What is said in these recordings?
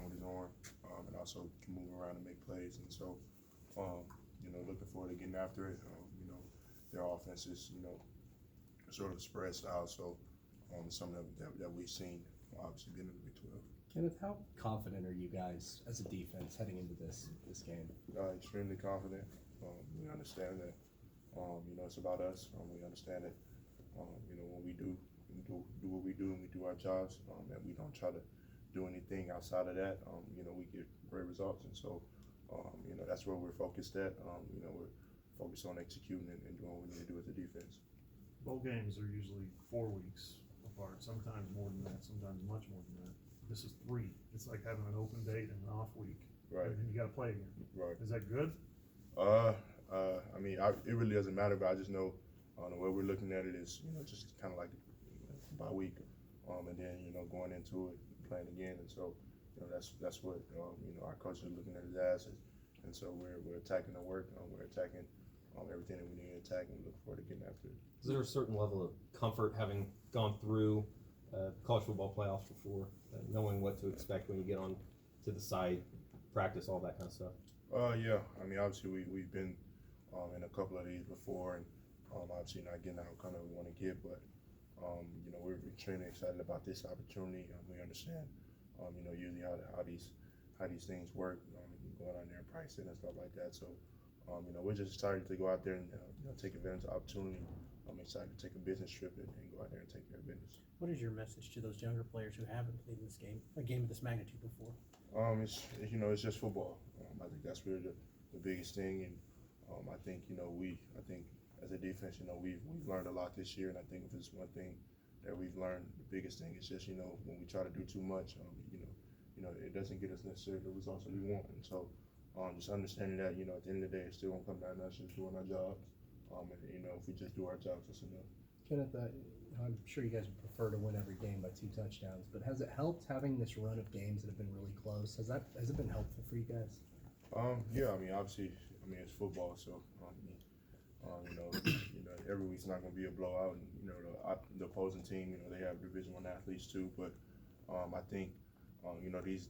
down with his arm, and also can move around and make plays. And so, looking forward to getting after it. Their offense is, sort of spread style. So, something that we've seen, obviously, being in the Big 12. Kenneth, how confident are you guys as a defense heading into this game? Extremely confident. We understand that, it's about us. We understand that, when we do what we do and we do our jobs, that we don't try to do anything outside of that. We get great results. And so, that's where we're focused at. We're focused on executing and doing what we need to do as a defense. Bowl games are usually 4 weeks apart, sometimes more than that, sometimes much more than that. This is 3. It's like having an open date and an off week. Right. And then you got to play again. Right. Is that good? It really doesn't matter, but I just know the way we're looking at it is, just kind of like by week, and then going into it, playing again, and so that's what our coaches are looking at it as, and so we're attacking the work, we're attacking everything that we need to attack, and we look forward to getting after it. Is there a certain level of comfort having gone through college football playoffs before, knowing what to expect when you get on to the site, practice, all that kind of stuff? Yeah. Obviously we've been in a couple of these before, and obviously not getting the outcome that we want to get, but we're extremely excited about this opportunity. We understand, usually how these things work, going out there and practicing and stuff like that. So, we're just excited to go out there and take advantage of the opportunity. I'm excited to take a business trip and go out there and take care of business. What is your message to those younger players who haven't played in this game, a game of this magnitude before? It's just football. I think that's really the biggest thing, and I think as a defense, we've learned a lot this year, and I think if there's one thing that we've learned, the biggest thing is just when we try to do too much, it doesn't get us necessarily the results that we want, and so just understanding that at the end of the day, it still won't come down to us just doing our jobs, and if we just do our jobs, that's enough. Kenneth, I'm sure you guys would prefer to win every game by 2 touchdowns, but has it helped having this run of games that have been really close? Has it been helpful for you guys? Yeah, obviously, it's football, so every week's not going to be a blowout. And, the opposing team, they have Division I athletes too, but I think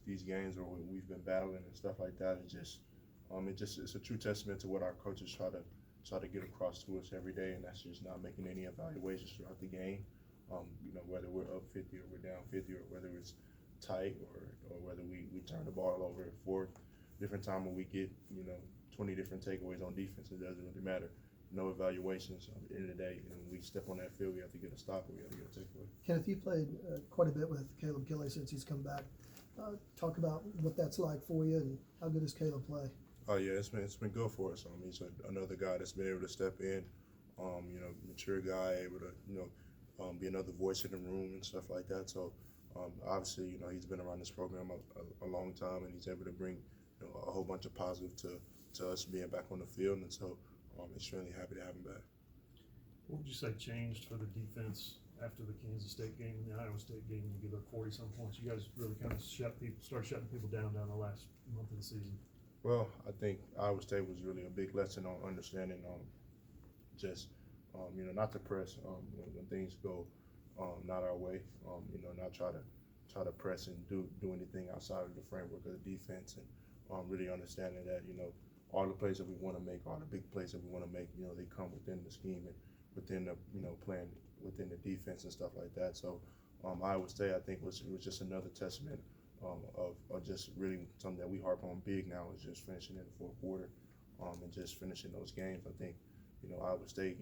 these games where we've been battling and stuff like that, it's a true testament to what our coaches try to get across to us every day, and that's just not making any evaluations throughout the game. Whether we're up 50 or we're down 50, or whether it's tight, or whether we turn the ball over 4 different times when we get 20 different takeaways on defense, it doesn't really matter. No evaluations. At the end of the day, when we step on that field, we have to get a stop or we have to get a takeaway. Kenneth, you played quite a bit with Caleb Gilley since he's come back. Talk about what that's like for you, and how good does Caleb play? Oh yeah, it's been good for us. He's another guy that's been able to step in, mature guy, able to be another voice in the room and stuff like that. So obviously, he's been around this program a long time, and he's able to bring a whole bunch of positive to us being back on the field, and so I'm extremely happy to have him back. What would you say changed for the defense after the Kansas State game and the Iowa State game? You give up 40-some points. You guys really kind of start shutting people down the last month of the season. Well, I think Iowa State was really a big lesson on understanding not to press when things go not our way. Not try to press and do anything outside of the framework of the defense, and really understanding that all the plays that we want to make, all the big plays that we want to make, they come within the scheme and within the playing within the defense and stuff like that. So Iowa State, I think, was just another testament of just really something that we harp on big now, is just finishing in the fourth quarter and just finishing those games. I think Iowa State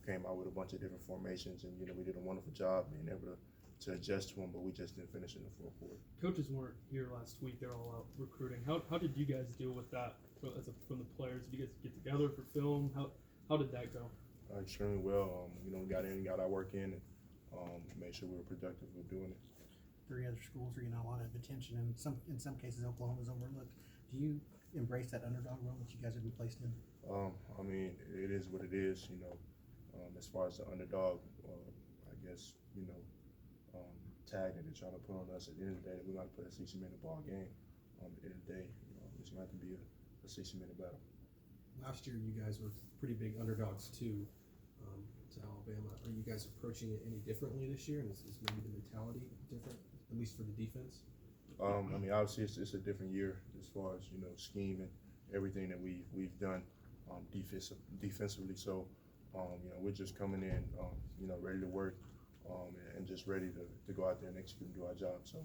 came out with a bunch of different formations, and we did a wonderful job being able to adjust to them, but we just didn't finish in the fourth quarter. Coaches weren't here last week; they're all out recruiting. How did you guys deal with that from the players? Did you guys get together for film? How did that go? Extremely well. We got our work in, and made sure we were productive with doing it. 3 other schools are getting a lot of attention, and in some cases Oklahoma's overlooked. Do you embrace that underdog role that you guys have been placed in? It is what it is. As far as the underdog, I guess tag that they're trying to put on us. At the end of the day, we're going to play a 60-minute ball game. At the end of the day, it's going to have to be a 60-minute battle. Last year, you guys were pretty big underdogs to Alabama. Are you guys approaching it any differently this year? And is maybe the mentality different, at least for the defense? I mean, obviously it's a different year as far as, you know, scheme and everything that we've done defensively. So, you know, we're just coming in, you know, ready to work and just ready to go out there and execute and do our job. So,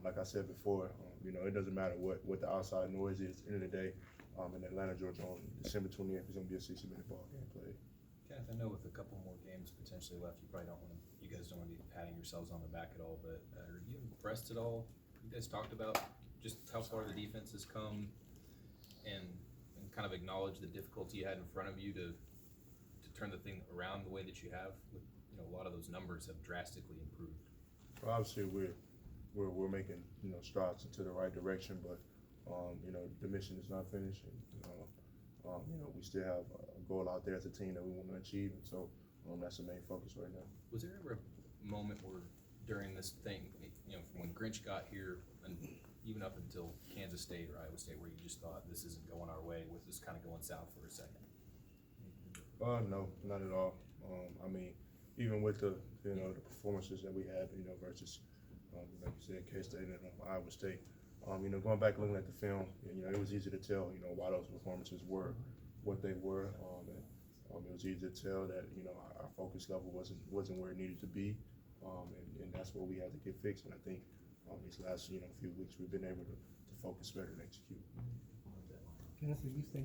like I said before, you know, it doesn't matter what the outside noise is. At the end of the day, in Atlanta, Georgia, on December 28th, it's going to be a 60-minute ball game played. Kenneth, I know with a couple more games potentially left, you probably don't want to. You guys don't want to be patting yourselves on the back at all. But are you impressed at all? You guys talked about just how far the defense has come, and kind of acknowledge the difficulty you had in front of you to turn the thing around the way that you have. With, you know, a lot of those numbers have drastically improved. Well, obviously, we're making, you know, strides into the right direction, but you know, the mission is not finished, and you know, we still have a goal out there as a team that we want to achieve, and so that's the main focus right now. Was there ever a moment where during this thing, you know, from when Grinch got here and even up until Kansas State or Iowa State, where you just thought this isn't going our way, with this kind of going south for a second? No, not at all. I mean, even with the, you know, the performances that we had, you know, versus, like you said, K-State and Iowa State, you know, going back looking at the film, you know, it was easy to tell, you know, why those performances were what they were, and it was easy to tell that, you know, our focus level wasn't where it needed to be, and that's what we had to get fixed. And I think these last, you know, few weeks we've been able to focus better and execute. Kenneth, do you think